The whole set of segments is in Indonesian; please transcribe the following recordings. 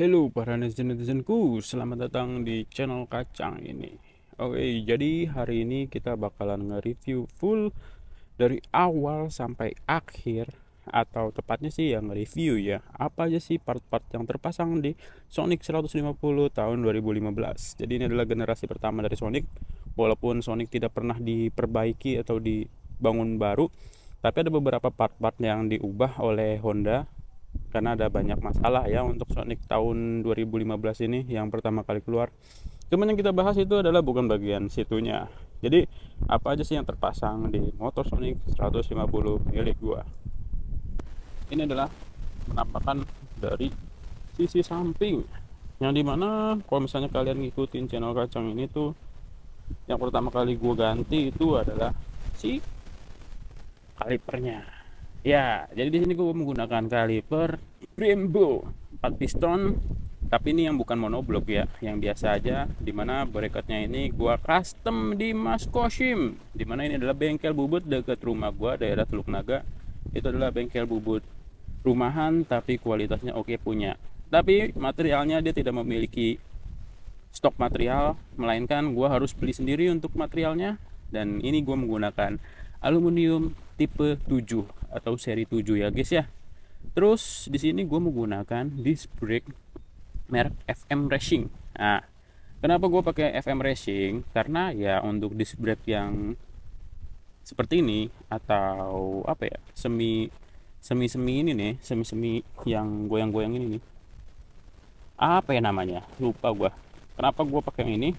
Halo para netizen-netizenku, selamat datang di channel Kacang ini. Oke, jadi hari ini kita bakalan nge-review full dari awal sampai akhir, atau tepatnya sih yang nge-review ya. Apa aja sih part-part yang terpasang di Sonic 150 tahun 2015. Jadi ini adalah generasi pertama dari Sonic. Walaupun Sonic tidak pernah diperbaiki atau dibangun baru, tapi ada beberapa part-part yang diubah oleh Honda karena ada banyak masalah ya untuk Sonic tahun 2015 ini yang pertama kali keluar. Cuman yang kita bahas itu adalah bukan bagian situnya. Jadi apa aja sih yang terpasang di motor Sonic 150 milik gua. Ini adalah penampakan dari sisi samping, yang dimana kalau misalnya kalian ngikutin channel Kacang ini tuh, yang pertama kali gua ganti itu adalah si kalipernya. Ya, jadi di sini gue menggunakan kaliper Brembo 4 piston, tapi ini yang bukan monoblok ya, yang biasa aja. Dimana bracketnya ini gue custom di Mas Koshim. Dimana ini adalah bengkel bubut dekat rumah gue, daerah Teluk Naga. Itu adalah bengkel bubut rumahan, tapi kualitasnya oke punya. Tapi materialnya dia tidak memiliki stok material, melainkan gue harus beli sendiri untuk materialnya. Dan ini gue menggunakan aluminium tipe 7 atau seri 7 ya guys ya. Terus di sini gue menggunakan disc brake merek FM Racing. Nah, kenapa gue pakai FM Racing? Karena ya untuk disc brake yang seperti ini, atau apa ya, semi semi semi ini nih, semi semi yang goyang-goyang ini nih, apa ya namanya, lupa gue. Kenapa gue pakai yang ini?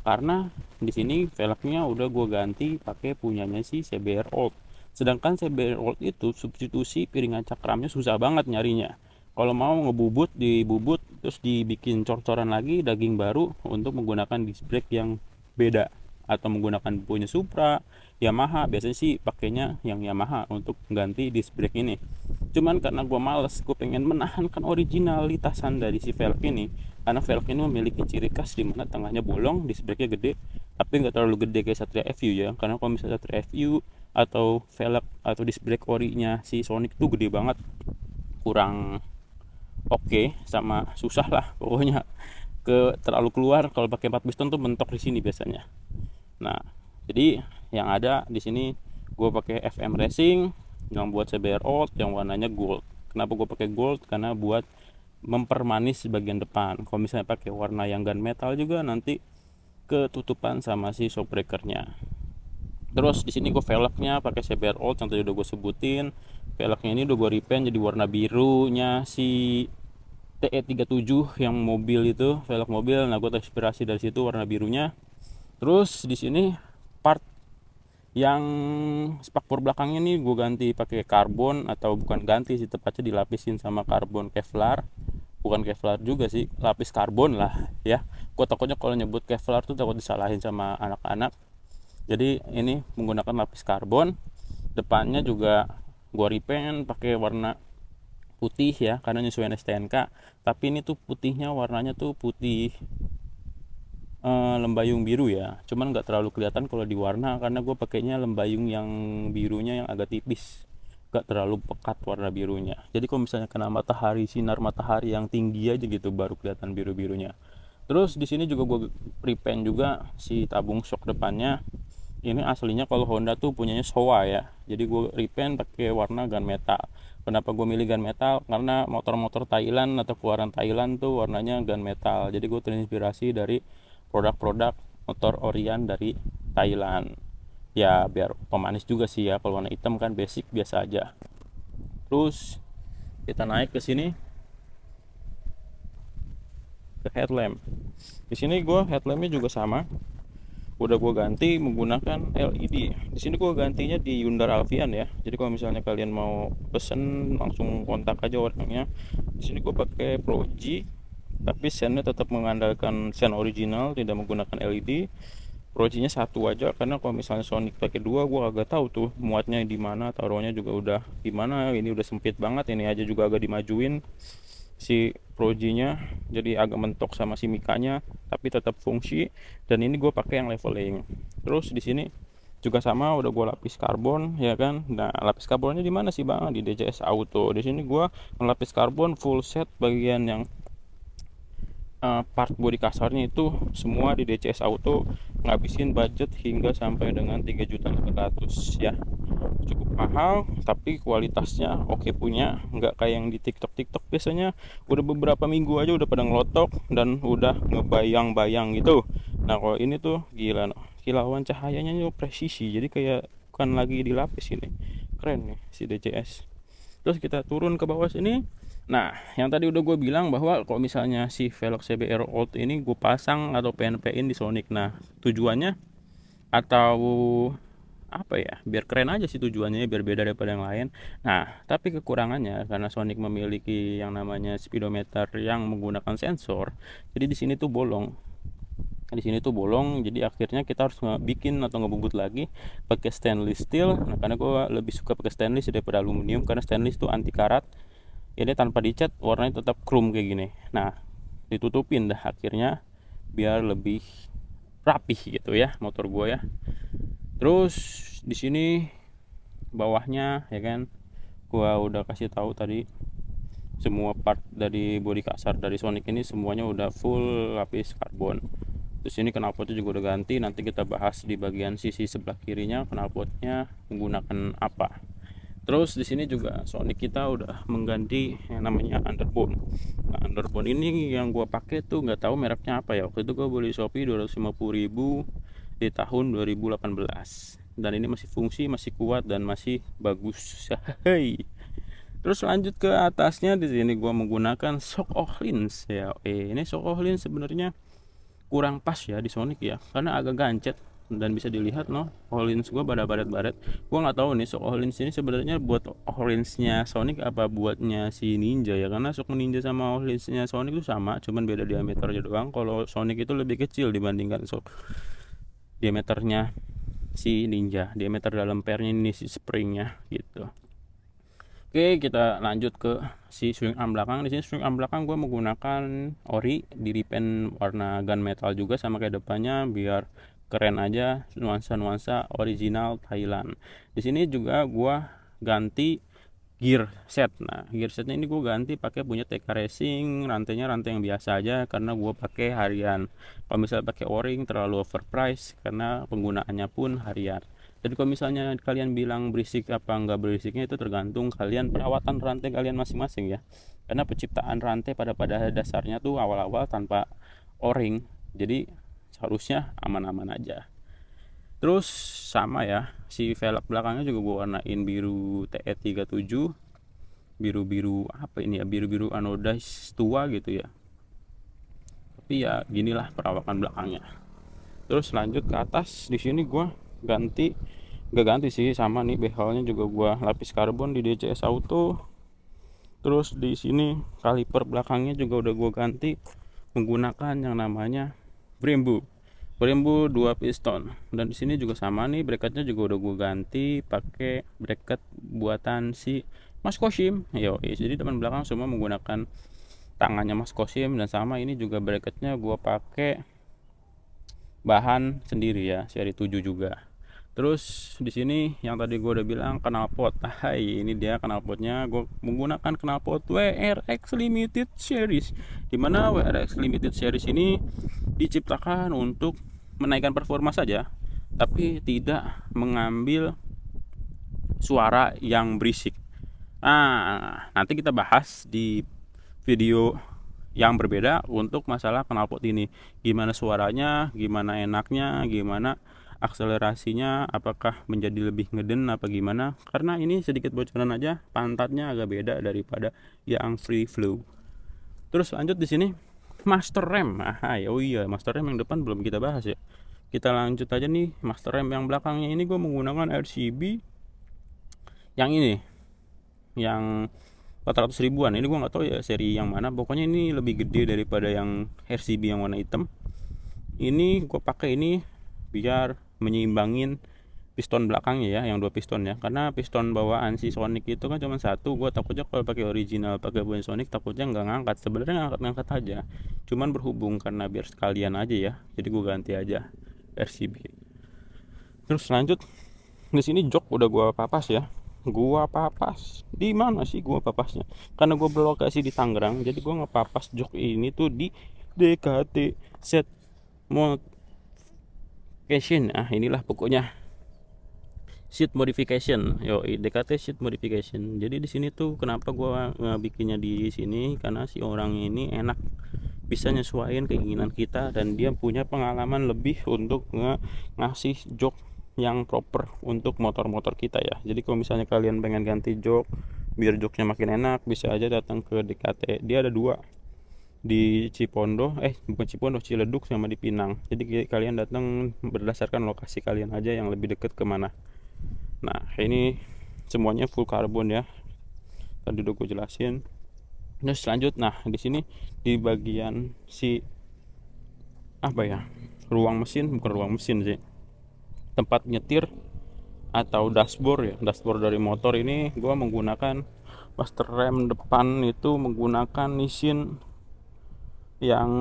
Karena di sini velgnya udah gue ganti pakai punyanya si CBR Old. Sedangkan CBR Old itu substitusi piringan cakramnya susah banget nyarinya. Kalau mau ngebubut, dibubut terus dibikin cor-coran lagi daging baru untuk menggunakan disc brake yang beda, atau menggunakan punya Supra, Yamaha. Biasanya sih pakainya yang Yamaha untuk ganti disc brake ini. Cuman karena gue males, gue pengen menahankan originalitasan dari si velg ini, karena velg ini memiliki ciri khas di mana tengahnya bolong, disc brake-nya gede, tapi nggak terlalu gede kayak Satria FU ya. Karena kalau misalnya Satria FU atau velg atau disc brake ori-nya si Sonic tuh gede banget, kurang oke, sama susah lah pokoknya, ke terlalu keluar. Kalau pakai 4 piston tuh mentok di sini biasanya. Nah, jadi yang ada di sini gue pakai FM Racing yang buat CBR Old yang warnanya gold. Kenapa gue pakai gold? Karena buat mempermanis bagian depan. Kalau misalnya pakai warna yang gunmetal juga nanti ketutupan sama si shockbreakernya. Terus di sini gue velgnya pakai CBR Old yang tadi udah gue sebutin. Velgnya ini udah gue repaint jadi warna birunya si TE37 yang mobil itu, velg mobil. Nah, gue terinspirasi dari situ warna birunya. Terus di sini part yang spakbor belakangnya nih gue ganti pakai karbon, atau bukan ganti sih, tepatnya dilapisin sama karbon Kevlar. Bukan Kevlar juga sih, lapis karbon lah ya. Gue takutnya kalau nyebut Kevlar tuh takut disalahin sama anak-anak. Jadi ini menggunakan lapis karbon. Depannya juga gue repaint pakai warna putih ya, karena nyesuaiin STNK. Tapi ini tuh putihnya warnanya tuh putih lembayung biru ya, cuman nggak terlalu kelihatan kalau di warna karena gue pakainya lembayung yang birunya yang agak tipis, nggak terlalu pekat warna birunya. Jadi kalau misalnya kena matahari, sinar matahari yang tinggi aja gitu, baru kelihatan biru birunya. Terus di sini juga gue repaint juga si tabung shock depannya. Ini aslinya kalau Honda tuh punyanya Showa ya, jadi gue repaint pakai warna gunmetal. Kenapa gue milih gunmetal? Karena motor-motor Thailand atau keluaran Thailand tuh warnanya gunmetal. Jadi gue terinspirasi dari produk-produk motor Orion dari Thailand. Ya biar pemanis juga sih ya, kalau warna hitam kan basic biasa aja. Terus kita naik ke sini, ke headlamp. Di sini gue headlampnya juga sama, udah gue ganti menggunakan LED. Di sini gue gantinya di Hyundai Alfian ya. Jadi kalau misalnya kalian mau pesen langsung kontak aja orangnya. Di sini gue pakai Pro G, tapi sennya tetap mengandalkan sen original, tidak menggunakan LED. Pro G nya satu aja, karena kalau misalnya Sonic pakai dua gue agak tahu tuh muatnya di mana, taruhnya juga udah gimana. Ini udah sempit banget, ini aja juga agak dimajuin si Pro G nya, jadi agak mentok sama si Mikanya, tapi tetap fungsi. Dan ini gue pakai yang leveling. Terus di sini juga sama, udah gue lapis karbon ya kan. Nah, lapis karbonnya di mana sih bang? Di DJS Auto. Di sini gue melapis karbon full set bagian yang part bodi kasarnya itu semua di DCS Auto ngabisin budget hingga sampai dengan 3.500.000 ya. Cukup mahal tapi kualitasnya oke punya, nggak kayak yang di TikTok biasanya udah beberapa minggu aja udah pada ngelotok dan udah ngebayang-bayang gitu. Nah kalau ini tuh gila, no. Kilauan cahayanya juga presisi, jadi kayak bukan lagi dilapis ini. Keren nih si DCS. Terus kita turun ke bawah sini. Nah, yang tadi udah gue bilang bahwa kalau misalnya si velg CBR Old ini gue pasang atau PNP-in di Sonic. Nah, tujuannya atau apa ya, biar keren aja sih tujuannya, biar beda daripada yang lain. Nah, tapi kekurangannya karena Sonic memiliki yang namanya speedometer yang menggunakan sensor, jadi di sini tuh bolong. Jadi akhirnya kita harus bikin atau ngebubut lagi pakai stainless steel. Nah, karena gue lebih suka pakai stainless daripada aluminium, karena stainless itu anti karat. Ini tanpa dicat warnanya tetap chrome kayak gini. Nah, ditutupin dah akhirnya biar lebih rapih gitu ya motor gue ya. Terus di sini bawahnya ya kan, gua udah kasih tahu tadi semua part dari bodi kasar dari Sonic ini semuanya udah full lapis karbon. Terus ini knalpotnya juga udah ganti, nanti kita bahas di bagian sisi sebelah kirinya knalpotnya menggunakan apa. Terus di sini juga Sonic kita udah mengganti yang namanya underbone. Nah, underbone ini yang gua pakai tuh nggak tahu mereknya apa ya. Waktu itu gua beli Shopee 250.000 di tahun 2018. Dan ini masih fungsi, masih kuat dan masih bagus. Hei. Terus lanjut ke atasnya, di sini gua menggunakan shock Ohlins ya. Ini shock Ohlins sebenarnya kurang pas ya di Sonic ya, karena agak gancet dan bisa dilihat Ohlins gua pada baret-baret. Gua nggak tahu nih shock Ohlins ini sebenarnya buat Ohlinsnya Sonic apa buatnya si Ninja ya, karena shock Ninja sama Ohlinsnya Sonic itu sama, cuman beda diameternya doang. Kalau Sonic itu lebih kecil dibandingkan shock diameternya si Ninja, diameter dalam pernya ini si springnya gitu. Oke, kita lanjut ke si swing arm belakang. Di sini swing arm belakang gue menggunakan ori di repaint warna gunmetal juga sama kayak depannya, biar keren aja, nuansa original Thailand. Di sini juga gue ganti gear set. Nah, gear setnya ini gue ganti pakai punya TK Racing, rantainya rantai yang biasa aja karena gue pakai harian. Kalau misalnya pakai o-ring terlalu overpriced karena penggunaannya pun harian. Jadi kalau misalnya kalian bilang berisik apa enggak berisiknya itu tergantung kalian perawatan rantai kalian masing-masing ya. Karena penciptaan rantai pada dasarnya tuh awal-awal tanpa o-ring. Jadi seharusnya aman-aman aja. Terus sama ya, si velg belakangnya juga gue warnain biru TE37. Biru-biru apa ini ya, biru-biru anodis tua gitu ya. Tapi ya ginilah perawakan belakangnya. Terus lanjut ke atas, di sini gue gak ganti sih, sama nih behelnya juga gua lapis karbon di DCS Auto. Terus di sini kaliper belakangnya juga udah gua ganti menggunakan yang namanya Brembo 2 piston. Dan di sini juga sama nih, bracketnya juga udah gua ganti pakai bracket buatan si Mas Koshim. Jadi teman belakang semua menggunakan tangannya Mas Koshim, dan sama ini juga bracketnya gua pakai bahan sendiri ya, seri 7 juga. Terus di sini yang tadi gue udah bilang knalpot. Ini dia knalpotnya. Gue menggunakan knalpot WRX Limited Series. Dimana WRX Limited Series ini diciptakan untuk menaikkan performa saja, tapi tidak mengambil suara yang berisik. Nah, nanti kita bahas di video yang berbeda untuk masalah knalpot ini. Gimana suaranya, gimana enaknya, gimana akselerasinya, apakah menjadi lebih ngeden apa gimana. Karena ini sedikit bocoran aja, pantatnya agak beda daripada yang free flow. Terus lanjut di sini master rem. Master rem yang depan belum kita bahas ya. Kita lanjut aja nih, master rem yang belakangnya ini gue menggunakan RCB yang ini, yang 400 ribuan. Ini gue nggak tahu ya seri yang mana, pokoknya ini lebih gede daripada yang RCB yang warna hitam. Ini gue pakai ini biar menyeimbangin piston belakangnya ya, yang 2 piston ya, karena piston bawaan si Sonic itu kan cuma satu. Gue takutnya kalau pakai original, pakai buatan Sonic, takutnya nggak ngangkat. Sebenarnya ngangkat aja, cuman berhubung karena biar sekalian aja ya, jadi gue ganti aja RCB. Terus lanjut di sini jok udah gue papas ya. Di mana sih gua papasnya? Karena gue berlokasi di Tangerang, jadi gue ngepapas jok ini tuh di DKT set modification. Inilah pokoknya seat modification. DKT seat modification. Jadi di sini tuh kenapa gua bikinnya di sini, karena si orang ini enak, bisa nyesuaiin keinginan kita, dan dia punya pengalaman lebih untuk ngasih jok yang proper untuk motor-motor kita ya. Jadi kalau misalnya kalian pengen ganti jok biar joknya makin enak, bisa aja datang ke DKT. Dia ada 2 di Cipondo, bukan Cipondo, Ciledug sama di Pinang. Jadi kalian datang berdasarkan lokasi kalian aja yang lebih dekat kemana. Nah ini semuanya full karbon ya, tadi udah gue jelasin. Terus lanjut, nah di sini di bagian si ruang mesin, bukan ruang mesin sih, tempat nyetir atau dashboard ya, dashboard dari motor ini gue menggunakan master rem depan itu menggunakan Nissin yang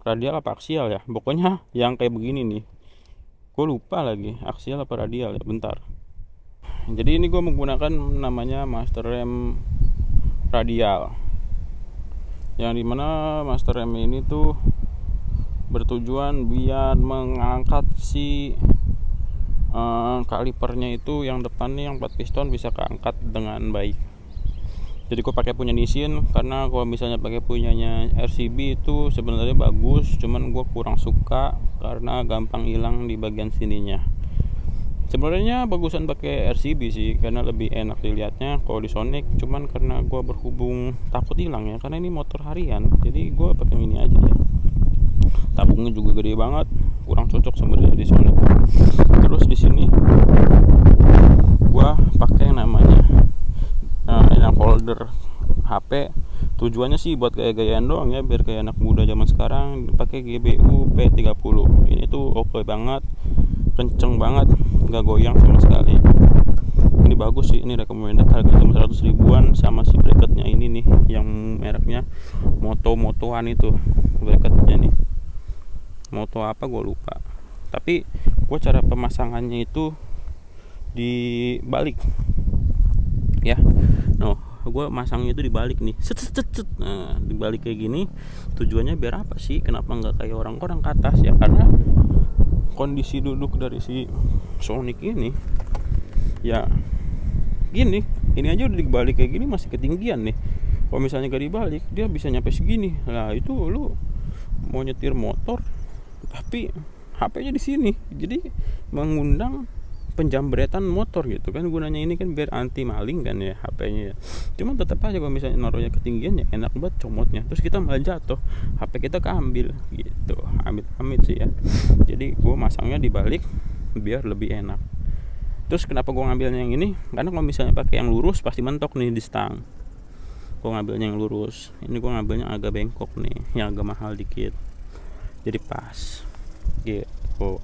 radial apa aksial ya, pokoknya yang kayak begini nih, gue lupa lagi aksial apa radial ya, bentar. Jadi ini gue menggunakan namanya master rem radial, yang dimana master rem ini tuh bertujuan biar mengangkat si kalipernya itu yang depan nih, yang 4 piston bisa keangkat dengan baik. Jadi gue pakai punya Nissin, karena kalau misalnya pakai punyanya RCB itu sebenarnya bagus, cuman gue kurang suka karena gampang hilang di bagian sininya. Sebenarnya bagusan pakai RCB sih, karena lebih enak dilihatnya kalau di Sonic, cuman karena gue berhubung takut hilang ya, karena ini motor harian, jadi gue pakai mini aja ya. Tabungnya juga gede banget, kurang cocok sebenarnya di Sonic. Terus di sini gue pakai yang namanya yang holder HP. Tujuannya sih buat gaya-gayaan doang ya, biar kayak anak muda zaman sekarang. Pakai GBU P30. Ini tuh oke banget, kenceng banget, nggak goyang sama sekali. Ini bagus sih, ini recommended, harga cuma 100 ribuan. Sama si bracketnya ini nih, yang mereknya motoan itu bracketnya nih, moto apa gue lupa, tapi gue cara pemasangannya itu dibalik ya. Gue masangnya itu dibalik nih, nah dibalik kayak gini. Tujuannya biar apa sih, kenapa nggak kayak orang-orang ke atas ya, karena kondisi duduk dari si Sonic ini ya gini, ini aja udah dibalik kayak gini masih ketinggian nih. Kalau misalnya gak dibalik dia bisa nyampe segini. Nah itu lu mau nyetir motor tapi HP-nya di sini, jadi mengundang penjambretan motor gitu kan. Gunanya ini kan biar anti maling kan ya HP-nya ya. Cuman tetap aja kalau misalnya naruhnya ketinggian ya enak banget comotnya, terus kita malah jatuh, HP kita keambil gitu. Amit-amit sih ya. Jadi gue masangnya dibalik biar lebih enak. Terus kenapa gue ngambilnya yang ini, karena kalau misalnya pakai yang lurus pasti mentok nih di stang. Gue ngambilnya yang lurus, ini gue ngambilnya agak bengkok nih, yang agak mahal dikit, jadi pas gitu.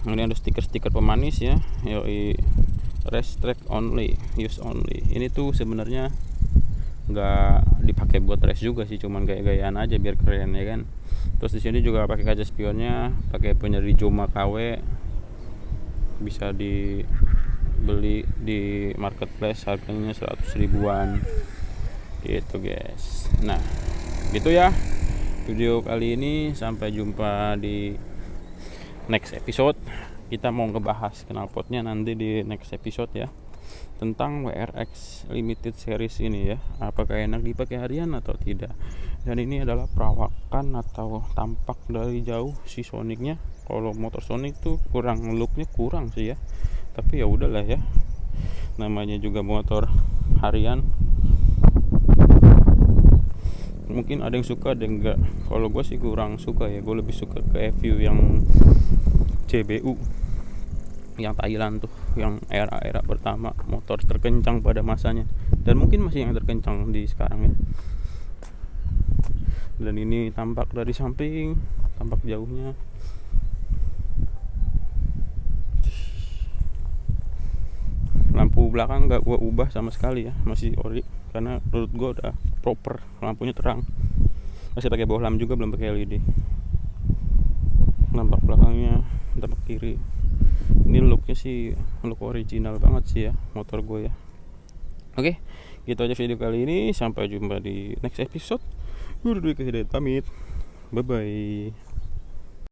Ini ada stiker-stiker pemanis ya, yoi, race track only, use only. Ini tuh sebenarnya nggak dipakai buat race juga sih, cuman gaya-gayaan aja biar keren ya kan. Terus di sini juga pakai kaca spionnya, pakai punya Rizoma KW, bisa dibeli di marketplace, harganya 100 ribuan gitu guys. Nah gitu ya video kali ini, sampai jumpa di next episode. Kita mau ngebahas knalpotnya nanti di next episode ya, tentang WRX limited series ini ya, apakah enak dipakai harian atau tidak. Dan ini adalah perawakan atau tampak dari jauh si Sonicnya. Kalau motor Sonic tuh looknya kurang sih ya, tapi ya udahlah ya, namanya juga motor harian. Mungkin ada yang suka, ada yang enggak. Kalau gue sih kurang suka ya, gue lebih suka ke FU yang CBU yang Thailand tuh, yang era pertama, motor terkencang pada masanya, dan mungkin masih yang terkencang di sekarang ya. Dan ini tampak dari samping, tampak jauhnya. Lampu belakang nggak gue ubah sama sekali ya, masih ori, karena menurut gue udah proper, lampunya terang. Masih pakai bohlam juga, belum pakai LED. Tampak belakangnya, tampak kiri. Ini looknya sih look original banget sih ya motor gue ya. Oke, Gitu aja video kali ini, sampai jumpa di next episode. Gue Rudi Hidayat pamit, bye bye.